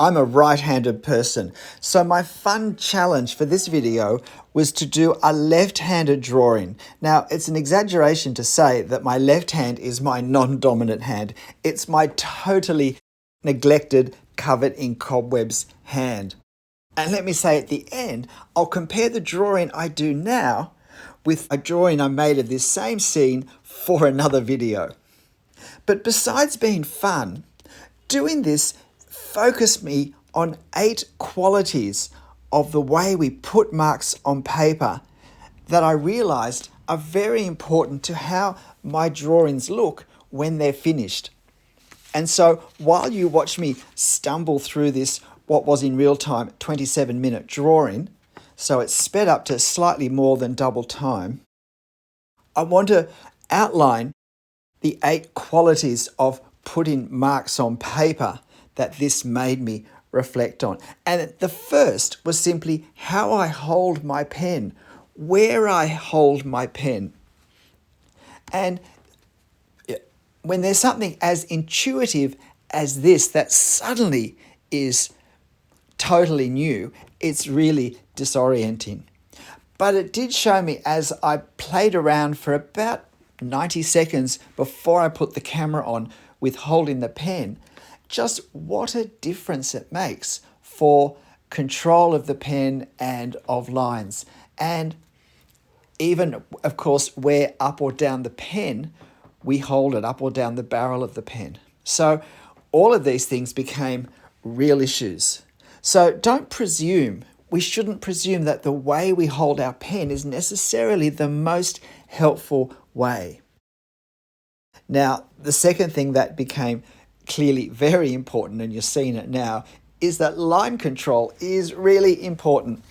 I'm a right-handed person, so my fun challenge for this video was to do a left-handed drawing. Now, it's an exaggeration to say that my left hand is my non-dominant hand. It's my totally neglected, covered in cobwebs hand. And let me say at the end, I'll compare the drawing I do now with a drawing I made of this same scene for another video. But besides being fun, doing this focused me on 8 qualities of the way we put marks on paper that I realized are very important to how my drawings look when they're finished. And so while you watch me stumble through this, what was in real time 27-minute drawing, so it's sped up to slightly more than double time, I want to outline the 8 qualities of putting marks on paper that this made me reflect on. And the first was simply how I hold my pen, where I hold my pen. And when there's something as intuitive as this that suddenly is totally new, it's really disorienting. But it did show me, as I played around for about 90 seconds before I put the camera on with holding the pen, just what a difference it makes for control of the pen and of lines. And even, of course, where up or down the pen we hold it, up or down the barrel of the pen. So all of these things became real issues. So don't presume, we shouldn't presume that the way we hold our pen is necessarily the most helpful way. Now, the second thing that became clearly very important, and you're seeing it now, is that line control is really important.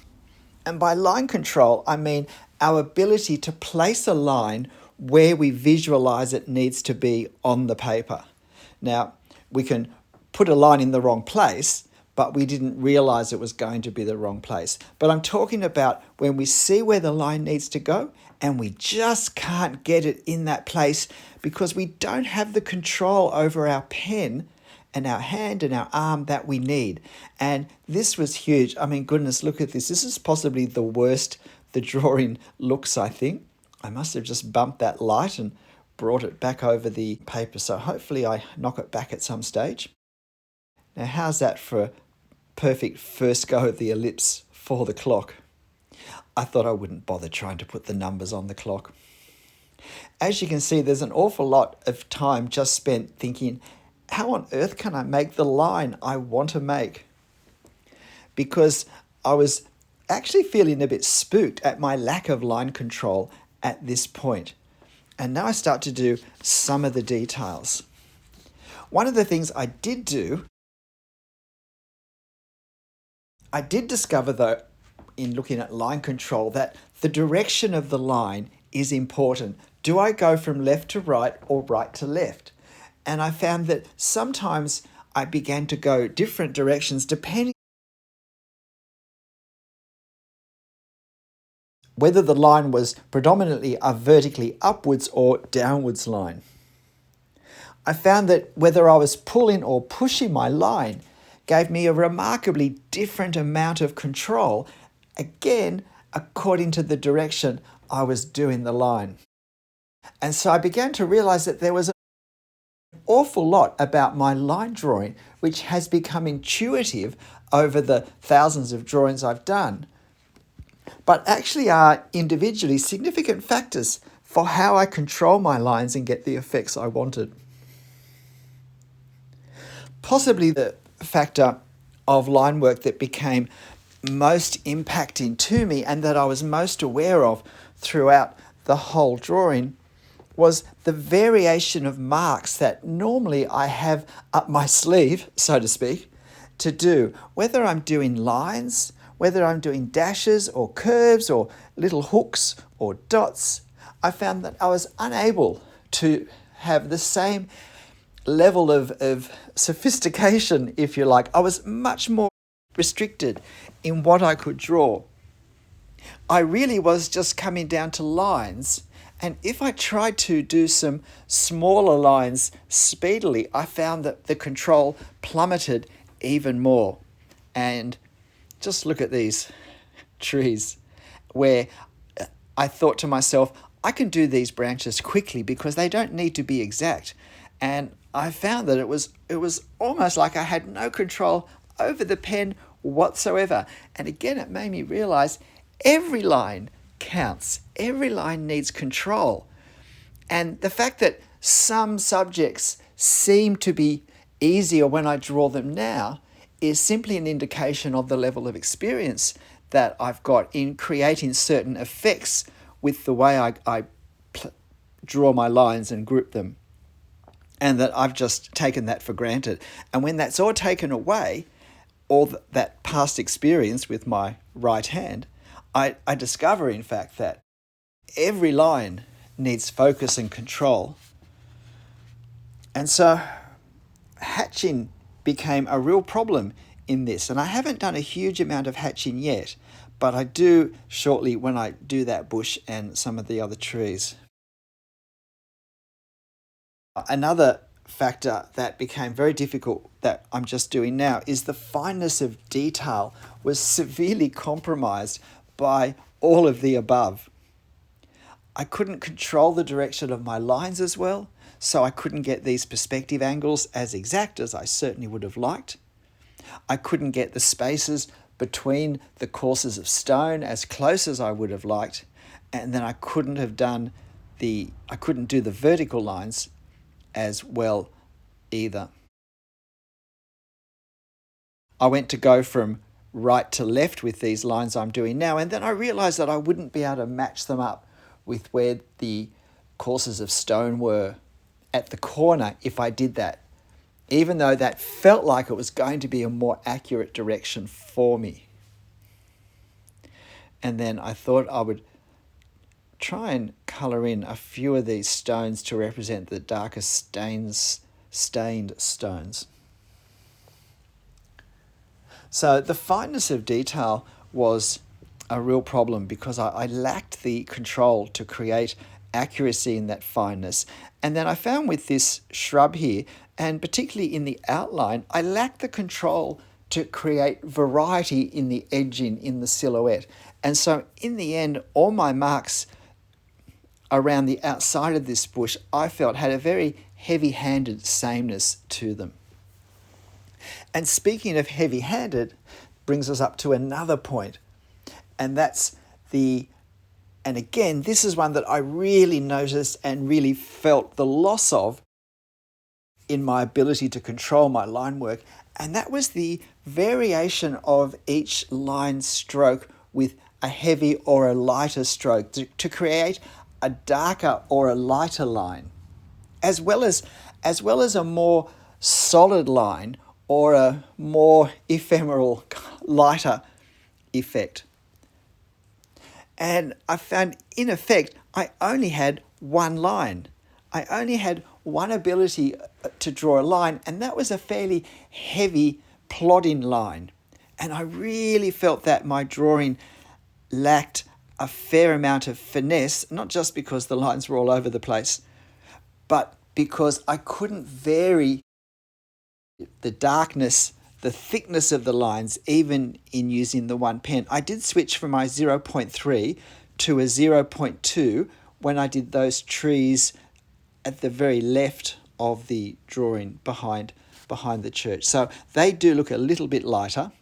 And by line control, I mean our ability to place a line where we visualize it needs to be on the paper. Now, we can put a line in the wrong place, but we didn't realize it was going to be the wrong place. But I'm talking about when we see where the line needs to go and we just can't get it in that place because we don't have the control over our pen and our hand and our arm that we need. And this was huge. I mean, goodness, look at this. This is possibly the worst the drawing looks, I think. I must have just bumped that light and brought it back over the paper. So hopefully I knock it back at some stage. Now, how's that for a perfect first go of the ellipse for the clock? I thought I wouldn't bother trying to put the numbers on the clock. As you can see, there's an awful lot of time just spent thinking, how on earth can I make the line I want to make? Because I was actually feeling a bit spooked at my lack of line control at this point. And now I start to do some of the details. One of the things I did do, I did discover though, in looking at line control, that the direction of the line is important. Do I go from left to right or right to left? And I found that sometimes I began to go different directions depending whether the line was predominantly a vertically upwards or downwards line. I found that whether I was pulling or pushing my line gave me a remarkably different amount of control, again, according to the direction I was doing the line. And so I began to realize that there was an awful lot about my line drawing which has become intuitive over the thousands of drawings I've done, but actually are individually significant factors for how I control my lines and get the effects I wanted. Possibly the factor of line work that became most impacting to me and that I was most aware of throughout the whole drawing was the variation of marks that normally I have up my sleeve, so to speak, to do. Whether I'm doing lines, whether I'm doing dashes or curves or little hooks or dots, I found that I was unable to have the same level of sophistication, if you like. I was much more restricted in what I could draw. I really was just coming down to lines, and if I tried to do some smaller lines speedily, I found that the control plummeted even more. And just look at these trees where I thought to myself, I can do these branches quickly because they don't need to be exact. And I found that it was almost like I had no control over the pen whatsoever. And again, it made me realize every line counts. Every line needs control. And the fact that some subjects seem to be easier when I draw them now is simply an indication of the level of experience that I've got in creating certain effects with the way I draw my lines and group them. And that I've just taken that for granted. And when that's all taken away, all that past experience with my right hand, I discover, in fact, that every line needs focus and control. And so hatching became a real problem in this. And I haven't done a huge amount of hatching yet, but I do shortly when I do that bush and some of the other trees. Another factor that became very difficult that I'm just doing now is the fineness of detail was severely compromised by all of the above. I couldn't control the direction of my lines as well, so I couldn't get these perspective angles as exact as I certainly would have liked. I couldn't get the spaces between the courses of stone as close as I would have liked, and then I couldn't do the vertical lines as well either. I went to go from right to left with these lines I'm doing now, and then I realized that I wouldn't be able to match them up with where the courses of stone were at the corner if I did that, even though that felt like it was going to be a more accurate direction for me. And then I thought I would try and colour in a few of these stones to represent the darker stained stones. So the fineness of detail was a real problem because I lacked the control to create accuracy in that fineness. And then I found with this shrub here, and particularly in the outline, I lacked the control to create variety in the edging in the silhouette. And so in the end, all my marks around the outside of this bush, I felt had a very heavy-handed sameness to them. And speaking of heavy-handed, brings us up to another point, and that's and again, this is one that I really noticed and really felt the loss of in my ability to control my line work, and that was the variation of each line stroke with a heavy or a lighter stroke to create a darker or a lighter line, as well as a more solid line or a more ephemeral, lighter effect. And I found, in effect, I only had one line. I only had one ability to draw a line, and that was a fairly heavy, plodding line. And I really felt that my drawing lacked a fair amount of finesse, not just because the lines were all over the place, but because I couldn't vary the darkness, the thickness of the lines, even in using the one pen. I did switch from my 0.3 to a 0.2 when I did those trees at the very left of the drawing behind the church. So they do look a little bit lighter.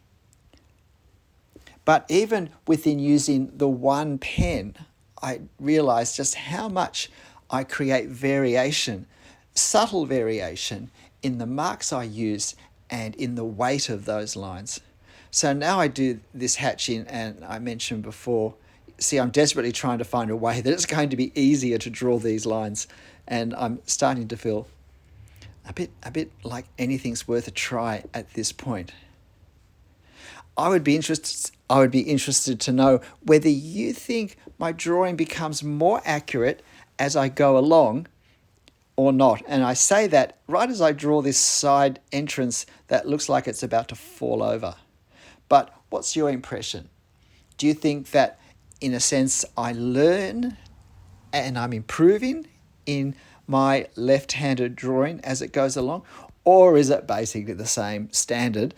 But even within using the one pen, I realized just how much I create variation, subtle variation, in the marks I use and in the weight of those lines. So now I do this hatching, and I mentioned before, see, I'm desperately trying to find a way that it's going to be easier to draw these lines, and I'm starting to feel a bit like anything's worth a try at this point. I would be interested to know whether you think my drawing becomes more accurate as I go along or not. And I say that right as I draw this side entrance that looks like it's about to fall over. But what's your impression? Do you think that, in a sense, I learn and I'm improving in my left-handed drawing as it goes along? or is it basically the same standard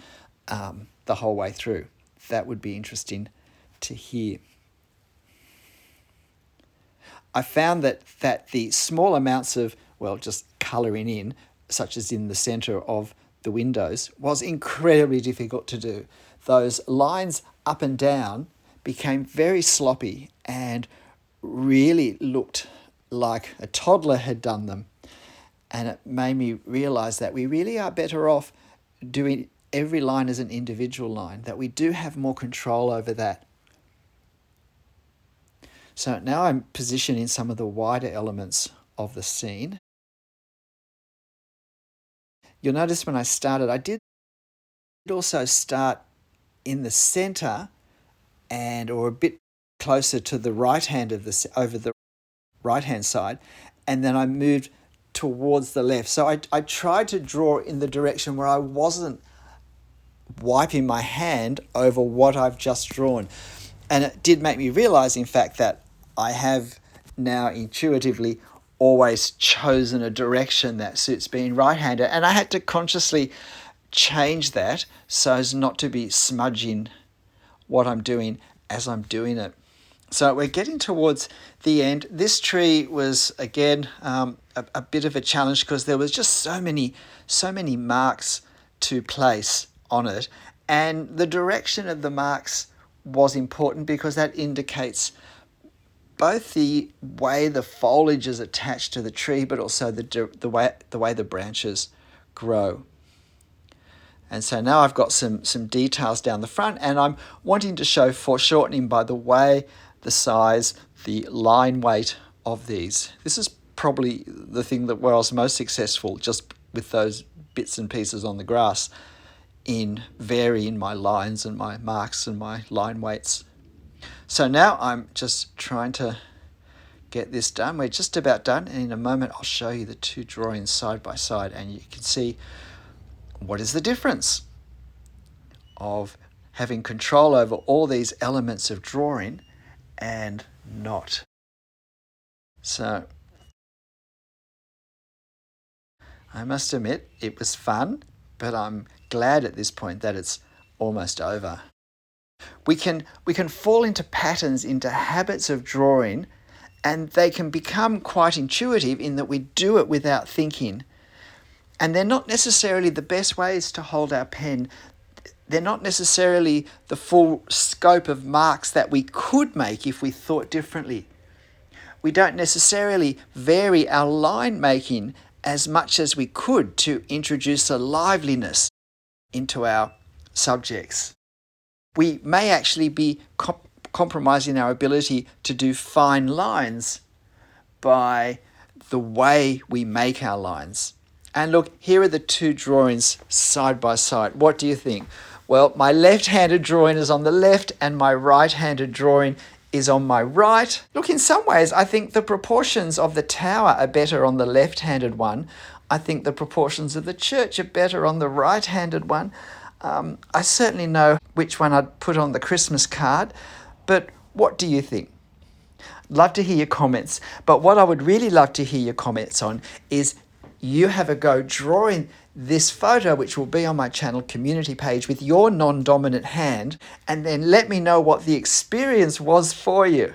the whole way through? That would be interesting to hear. I found that the small amounts of, well, just colouring in, such as in the centre of the windows, was incredibly difficult to do. Those lines up and down became very sloppy and really looked like a toddler had done them. And it made me realise that we really are better off doing every line as an individual line, that we do have more control over that. So now I'm positioning some of the wider elements of the scene. You'll notice when I started, I did also start in the centre or a bit closer to the right hand of over the right hand side, and then I moved towards the left. So I tried to draw in the direction where I wasn't wiping my hand over what I've just drawn. And it did make me realise, in fact, that I have now intuitively always chosen a direction that suits being right-handed, and I had to consciously change that so as not to be smudging what I'm doing as I'm doing it. So we're getting towards the end. This tree was, again, a bit of a challenge because there was just so many marks to place on it, and the direction of the marks was important because that indicates both the way the foliage is attached to the tree, but also the way the branches grow. And so now I've got some details down the front, and I'm wanting to show foreshortening by the way, the size, the line weight of these. This is probably the thing where I was most successful, just with those bits and pieces on the grass, in varying my lines and my marks and my line weights. So now I'm just trying to get this done. We're just about done, and in a moment I'll show you the two drawings side by side, and you can see what is the difference of having control over all these elements of drawing and not. So I must admit it was fun, but I'm glad at this point that it's almost over. We can fall into patterns, into habits of drawing, and they can become quite intuitive in that we do it without thinking. And they're not necessarily the best ways to hold our pen. They're not necessarily the full scope of marks that we could make if we thought differently. We don't necessarily vary our line making as much as we could to introduce a liveliness into our subjects. We may actually be compromising our ability to do fine lines by the way we make our lines. And look, here are the two drawings side by side. What do you think? Well, my left-handed drawing is on the left and my right-handed drawing is on my right. Look, in some ways, I think the proportions of the tower are better on the left-handed one. I think the proportions of the church are better on the right-handed one. I certainly know which one I'd put on the Christmas card, but what do you think? Love to hear your comments, but what I would really love to hear your comments on is you have a go drawing this photo, which will be on my channel community page, with your non-dominant hand, and then let me know what the experience was for you.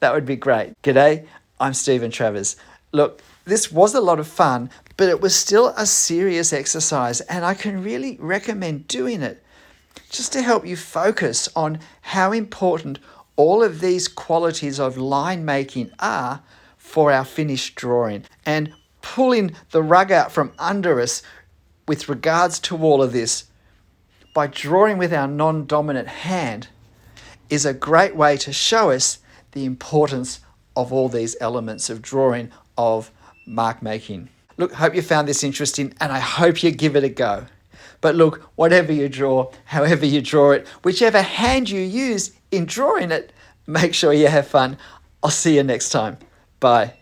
That would be great. G'day, I'm Stephen Travers. Look, this was a lot of fun, but it was still a serious exercise, and I can really recommend doing it just to help you focus on how important all of these qualities of line making are for our finished drawing. And pulling the rug out from under us with regards to all of this by drawing with our non-dominant hand is a great way to show us the importance of all these elements of drawing, of mark making. Look, hope you found this interesting, and I hope you give it a go. But look, whatever you draw, however you draw it, whichever hand you use in drawing it, make sure you have fun. I'll see you next time. Bye.